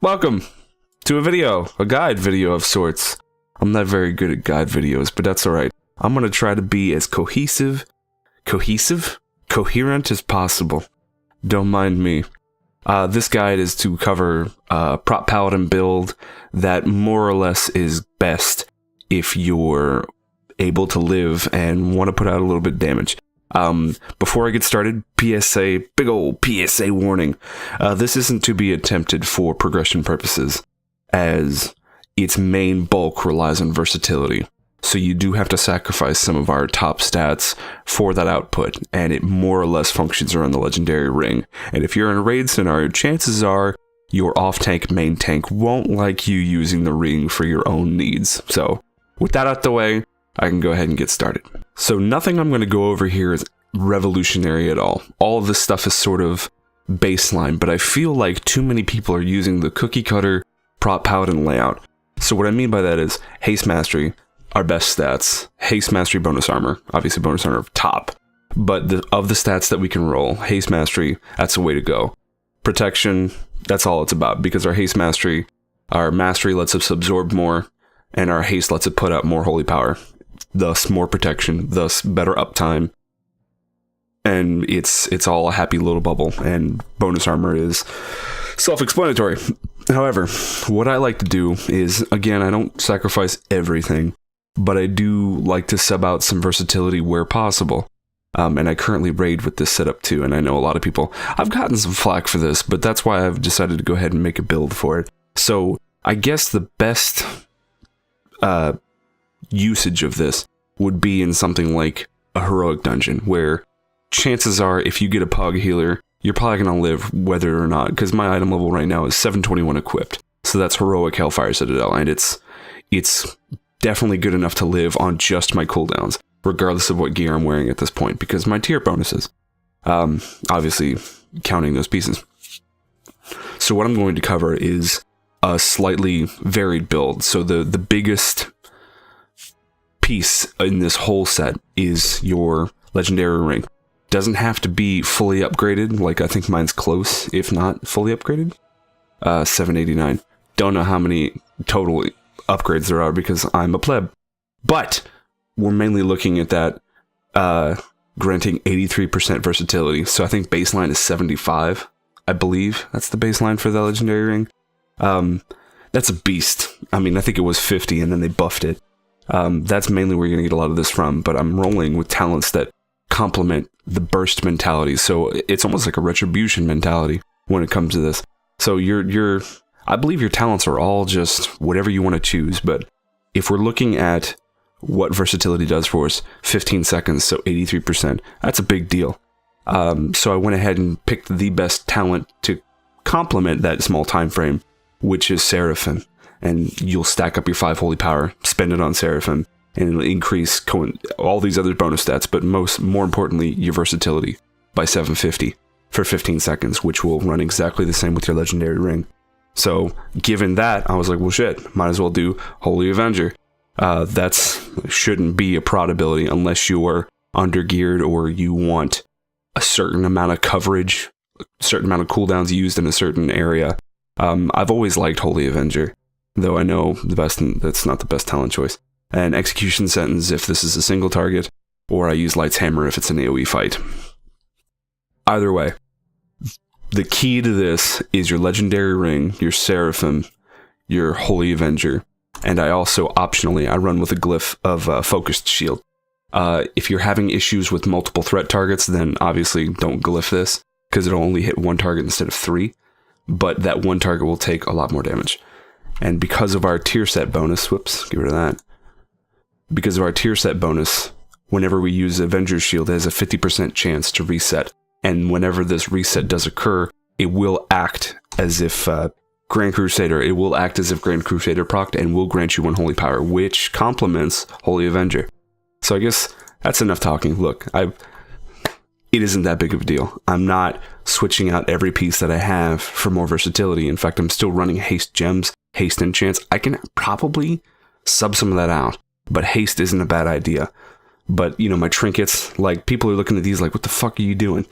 Welcome to a guide video of sorts. I'm not very good at guide videos, but that's alright. I'm gonna try to be as coherent as possible. Don't mind me. This guide is to cover Prot Paladin build that more or less is best if you're able to live and want to put out a little bit of damage. Before I get started, PSA, big ol' PSA warning. This isn't to be attempted for progression purposes, as its main bulk relies on versatility. So you do have to sacrifice some of our top stats for that output, and it more or less functions around the legendary ring. And if you're in a raid scenario, chances are your off-tank main tank won't like you using the ring for your own needs. So with that out the way, I can go ahead and get started. So nothing I'm going to go over here is revolutionary at all. All of this stuff is sort of baseline, but I feel like too many people are using the cookie cutter Prot Paladin layout. So what I mean by that is haste mastery, our best stats. Haste mastery, bonus armor. Obviously bonus armor top. But of the stats that we can roll, haste mastery, that's the way to go. Protection, that's all it's about, because our haste mastery, our mastery lets us absorb more, and our haste lets it put out more holy power. Thus more protection, thus better uptime. And it's all a happy little bubble, and bonus armor is self-explanatory. However, what I like to do is, again, I don't sacrifice everything, but I do like to sub out some versatility where possible. And I currently raid with this setup too, and I know a lot of people, I've gotten some flack for this, but that's why I've decided to go ahead and make a build for it. So I guess the best usage of this would be in something like a heroic dungeon, where chances are if you get a pog healer, you're probably going to live whether or not, because my item level right now is 721 equipped. So that's heroic Hellfire Citadel, and it's definitely good enough to live on just my cooldowns, regardless of what gear I'm wearing at this point, because my tier bonuses, obviously counting those pieces. So what I'm going to cover is a slightly varied build. So the biggest piece in this whole set is your legendary ring. Doesn't have to be fully upgraded, like I think mine's close, if not fully upgraded. 789. Don't know how many total upgrades there are because I'm a pleb. But we're mainly looking at that granting 83% versatility. So I think baseline is 75. I believe that's the baseline for the legendary ring. That's a beast. I mean, I think it was 50 and then they buffed it. That's mainly where you're going to get a lot of this from, but I'm rolling with talents that complement the burst mentality. So it's almost like a retribution mentality when it comes to this. So I believe your talents are all just whatever you want to choose, but if we're looking at what versatility does for us, 15 seconds, so 83%, that's a big deal. So I went ahead and picked the best talent to complement that small time frame, which is Seraphim. And you'll stack up your 5 holy power, spend it on Seraphim, and it'll increase all these other bonus stats, but more importantly, your versatility by 750 for 15 seconds, which will run exactly the same with your legendary ring. So given that, I was like, well shit, might as well do Holy Avenger. Shouldn't be a prod ability unless you're undergeared or you want a certain amount of coverage, a certain amount of cooldowns used in a certain area. I've always liked Holy Avenger, though I know that's not the best talent choice. And Execution Sentence if this is a single target, or I use Light's Hammer if it's an AoE fight. Either way, the key to this is your legendary ring, your Seraphim, your Holy Avenger, and I also optionally I run with a glyph of Focused Shield. If you're having issues with multiple threat targets, then obviously don't glyph this, because it'll only hit one target instead of 3, but that one target will take a lot more damage. And because of our tier set bonus, whoops, get rid of that. Because of our tier set bonus, whenever we use Avenger's Shield, it has a 50% chance to reset. And whenever this reset does occur, it will act as if Grand Crusader procced and will grant you 1 holy power, which complements Holy Avenger. So I guess that's enough talking. Look, it isn't that big of a deal. I'm not switching out every piece that I have for more versatility. In fact, I'm still running haste gems, haste enchants. I can probably sub some of that out, but haste isn't a bad idea. But, you know, my trinkets, like, people are looking at these like, what the fuck are you doing?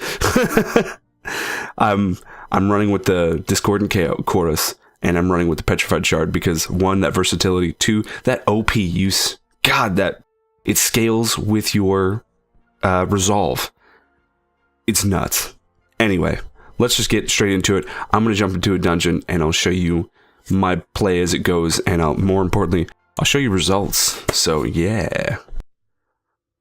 I'm running with the Discordant Chorus, and I'm running with the Petrified Shard because 1, that versatility, 2, that OP use. God, that it scales with your resolve. It's nuts. Anyway, let's just get straight into it. I'm going to jump into a dungeon and I'll show you my play as it goes, and more importantly, I'll show you results. So yeah.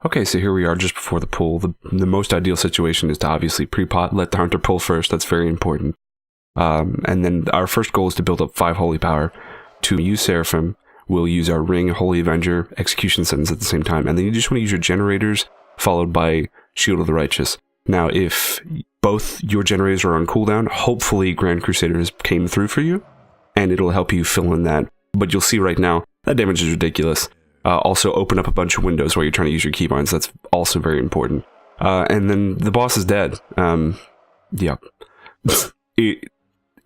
Okay, so here we are just before the pull. The most ideal situation is to obviously pre-pot, let the hunter pull first. That's very important. And then our first goal is to build up 5 holy power. To use Seraphim, we'll use our ring, Holy Avenger, Execution Sentence at the same time. And then you just want to use your generators, followed by Shield of the Righteous. Now, if both your generators are on cooldown, hopefully Grand Crusaders came through for you, and it'll help you fill in that. But you'll see right now, that damage is ridiculous. Also, open up a bunch of windows while you're trying to use your keybinds. That's also very important. And then the boss is dead. Yeah.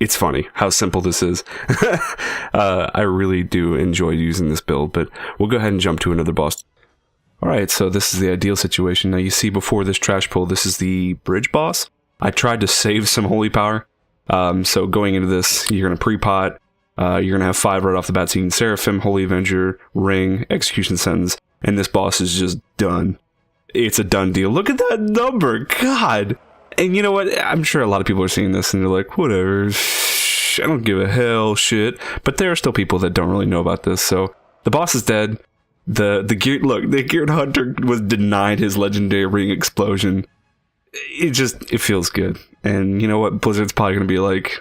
It's funny how simple this is. I really do enjoy using this build, but we'll go ahead and jump to another boss. Alright, so this is the ideal situation. Now you see before this trash pull, this is the bridge boss. I tried to save some holy power. So going into this, you're going to pre-pot. You're going to have 5 right off the bat. So you can Seraphim, Holy Avenger, Ring, Execution Sentence, and this boss is just done. It's a done deal. Look at that number! God! And you know what? I'm sure a lot of people are seeing this and they're like, whatever, I don't give a hell shit. But there are still people that don't really know about this. So the boss is dead. The Geared Hunter was denied his legendary ring explosion. It feels good. And you know what? Blizzard's probably going to be like,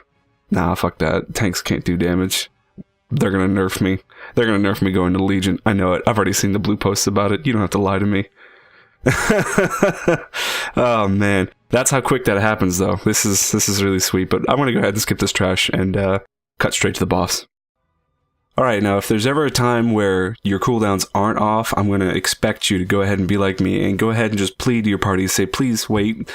nah, fuck that. Tanks can't do damage. They're going to nerf me. They're going to nerf me going to Legion. I know it. I've already seen the blue posts about it. You don't have to lie to me. Oh man, that's how quick that happens though. This is really sweet, but I'm gonna go ahead and skip this trash and cut straight to the boss. Alright, now if there's ever a time where your cooldowns aren't off, I'm gonna expect you to go ahead and be like me and go ahead and just plead to your party, say please wait.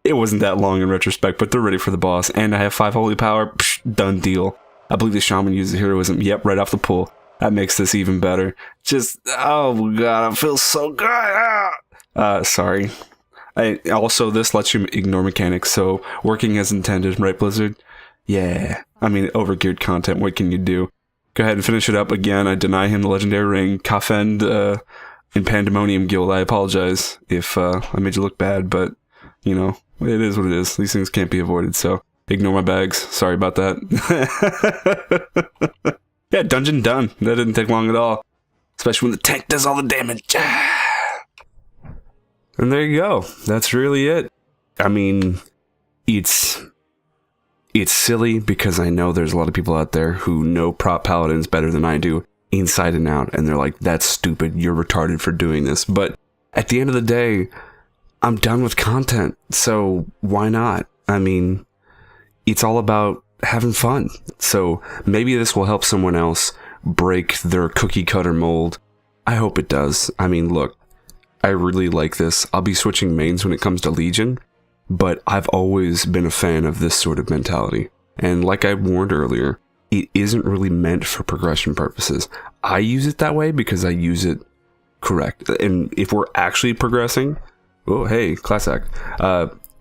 It wasn't that long in retrospect, but they're ready for the boss, and I have 5 holy power. Psh, done deal. I believe the shaman uses heroism. Yep, right off the pull. That makes this even better. Just, oh god, I feel so good. Sorry. Also, this lets you ignore mechanics, so working as intended, right, Blizzard? Yeah. I mean, overgeared content, what can you do? Go ahead and finish it up again. I deny him the legendary ring. Kafend in Pandemonium Guild. I apologize if I made you look bad, but, you know, it is what it is. These things can't be avoided, so ignore my bags. Sorry about that. Yeah, dungeon done. That didn't take long at all. Especially when the tank does all the damage. And there you go. That's really it. I mean, it's silly because I know there's a lot of people out there who know Prot Paladins better than I do, inside and out, and they're like, that's stupid, you're retarded for doing this. But at the end of the day, I'm done with content, so why not? I mean, it's all about having fun. So maybe this will help someone else break their cookie cutter mold. I hope it does. I mean, look, I really like this. I'll be switching mains when it comes to Legion, but I've always been a fan of this sort of mentality. And like I warned earlier, it isn't really meant for progression purposes. I use it that way because I use it correct. And if we're actually progressing, oh, hey, class act.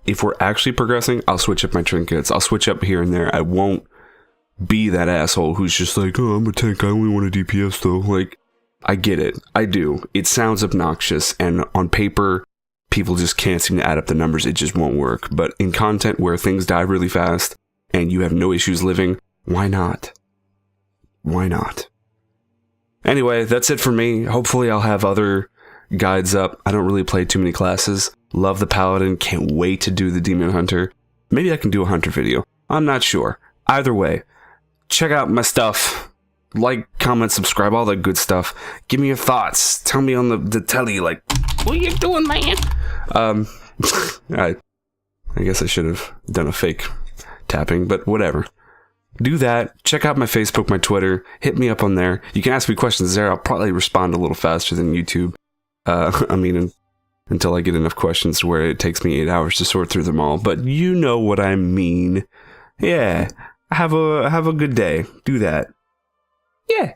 If we're actually progressing, I'll switch up my trinkets. I'll switch up here and there. I won't be that asshole who's just like, oh, I'm a tank. I only want a DPS though. Like, I get it. I do. It sounds obnoxious. And on paper, people just can't seem to add up the numbers. It just won't work. But in content where things die really fast and you have no issues living, why not? Why not? Anyway, that's it for me. Hopefully I'll have other guides up. I don't really play too many classes. Love the Paladin. Can't wait to do the Demon Hunter. Maybe I can do a Hunter video. I'm not sure. Either way, check out my stuff. Like, comment, subscribe, all that good stuff. Give me your thoughts. Tell me on the telly, like, what are you doing, man? I guess I should have done a fake tapping, but whatever. Do that. Check out my Facebook, my Twitter. Hit me up on there. You can ask me questions there. I'll probably respond a little faster than YouTube. I mean, until I get enough questions to where it takes me 8 hours to sort through them all. But you know what I mean. Yeah. Have a good day. Do that. Yeah.